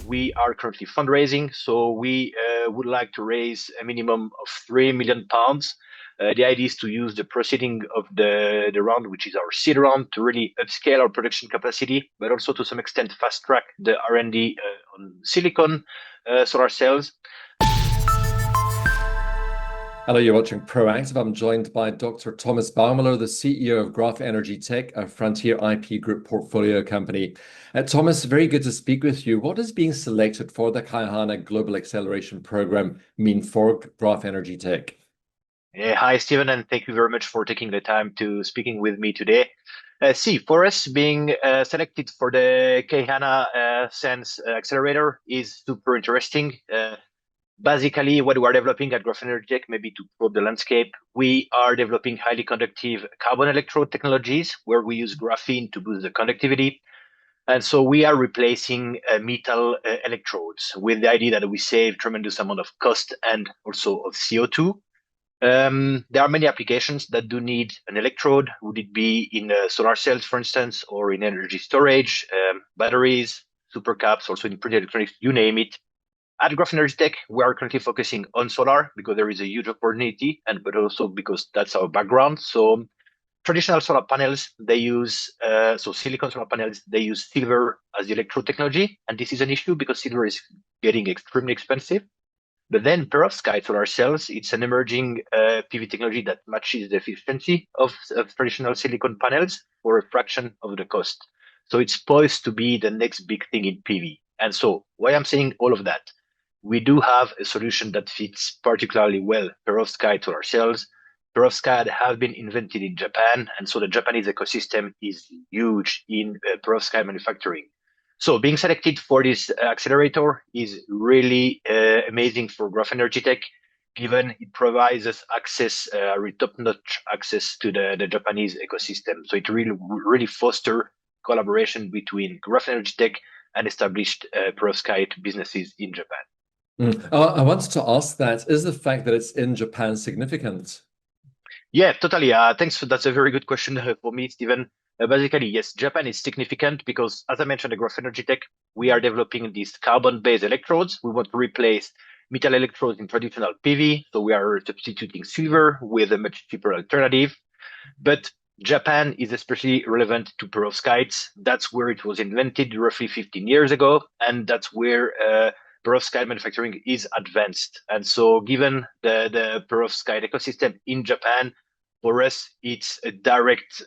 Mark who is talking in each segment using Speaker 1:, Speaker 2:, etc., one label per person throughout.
Speaker 1: we are currently fundraising. So we would like to raise a minimum of £3 million. The idea is to use the proceeding of the round, which is our seed round, to really upscale our production capacity, but also to some extent fast track the R&D on silicon solar cells.
Speaker 2: Hello, you're watching Proactive. I'm joined by Dr. Thomas Baumler, the CEO of Graph Energy Tech, a Frontier IP Group portfolio company. Thomas, very good to speak with you. What does being selected for the Kaihana Global Acceleration Program mean for Graph Energy Tech?
Speaker 1: Hi, Stephen, and thank you very much for taking the time to speaking with me today. For us, being selected for the Kaihana Sense Accelerator is super interesting. Basically, what we are developing at Graph Energy Tech, maybe to probe the landscape, we are developing highly conductive carbon electrode technologies where we use graphene to boost the conductivity. And so we are replacing metal electrodes with the idea that we save tremendous amount of cost and also of CO2. There are many applications that do need an electrode. Would it be in solar cells, for instance, or in energy storage, batteries, supercaps, also in printed electronics, you name it. At Graph Energy Tech, we are currently focusing on solar because there is a huge opportunity, but also because that's our background. So traditional solar panels, they use silicon solar panels, they use silver as the electrode technology, and this is an issue because silver is getting extremely expensive. But then perovskite solar cells, it's an emerging PV technology that matches the efficiency of traditional silicon panels for a fraction of the cost. So it's poised to be the next big thing in PV. And so why I'm saying all of that, we do have a solution that fits particularly well perovskite solar cells. Perovskite have been invented in Japan, and so the Japanese ecosystem is huge in perovskite manufacturing. So being selected for this accelerator is really amazing for Graph Energy Tech, given it provides us access, top-notch access to the Japanese ecosystem. So it really foster collaboration between Graph Energy Tech and established perovskite businesses in Japan.
Speaker 2: I wanted to ask that, is the fact that it's in Japan significant?
Speaker 1: Yeah, totally. Thanks. That's a very good question for me, Stephen. Basically, yes, Japan is significant because, as I mentioned, at Graph Energy Tech, we are developing these carbon-based electrodes. We want to replace metal electrodes in traditional PV. So we are substituting silver with a much cheaper alternative. But Japan is especially relevant to perovskites. That's where it was invented roughly 15 years ago. And that's where perovskite manufacturing is advanced. And so given the perovskite ecosystem in Japan, for us, it's a direct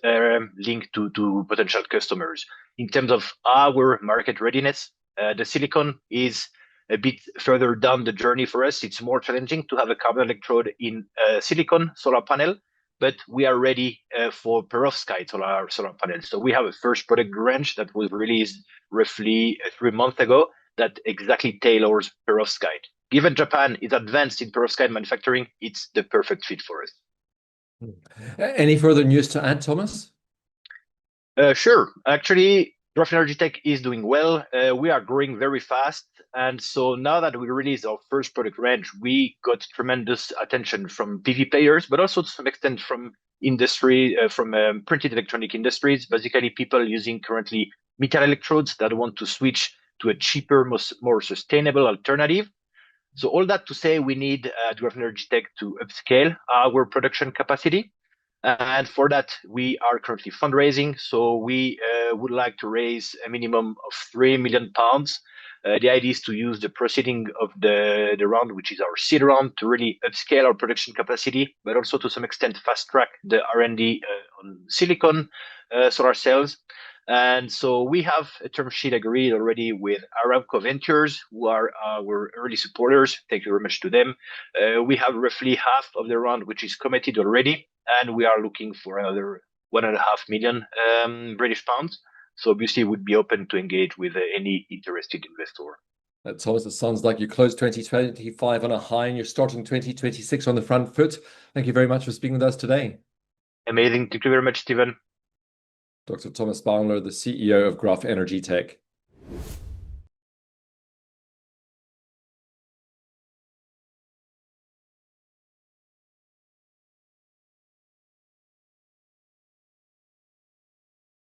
Speaker 1: link to potential customers. In terms of our market readiness, the silicon is a bit further down the journey for us. It's more challenging to have a carbon electrode in a silicon solar panel, but we are ready for perovskite solar panels. So we have a first product range that was released roughly 3 months ago that exactly tailors perovskite. Given Japan is advanced in perovskite manufacturing, it's the perfect fit for us.
Speaker 2: Any further news to add, Thomas?
Speaker 1: Sure. Actually, Graph Energy Tech is doing well. We are growing very fast. And so now that we released our first product range, we got tremendous attention from PV players, but also to some extent from industry, from printed electronic industries, basically people using currently metal electrodes that want to switch to a cheaper, more sustainable alternative. So all that to say, we need Graph Energy Tech to upscale our production capacity. And for that, we are currently fundraising. So we would like to raise a minimum of £3 million. The idea is to use the proceeding of the round, which is our seed round, to really upscale our production capacity, but also to some extent fast track the R&D on silicon solar cells. And so we have a term sheet agreed already with Aramco Ventures, who are our early supporters. Thank you very much to them. We have roughly half of the round, which is committed already, and we are looking for another 1.5 million British pounds. So obviously, would be open to engage with any interested investor.
Speaker 2: Thomas, it sounds like you closed 2025 on a high and you're starting 2026 on the front foot. Thank you very much for speaking with us today.
Speaker 1: Amazing. Thank you very much, Stephen.
Speaker 2: Dr. Thomas Baumler, the CEO of Graph Energy Tech.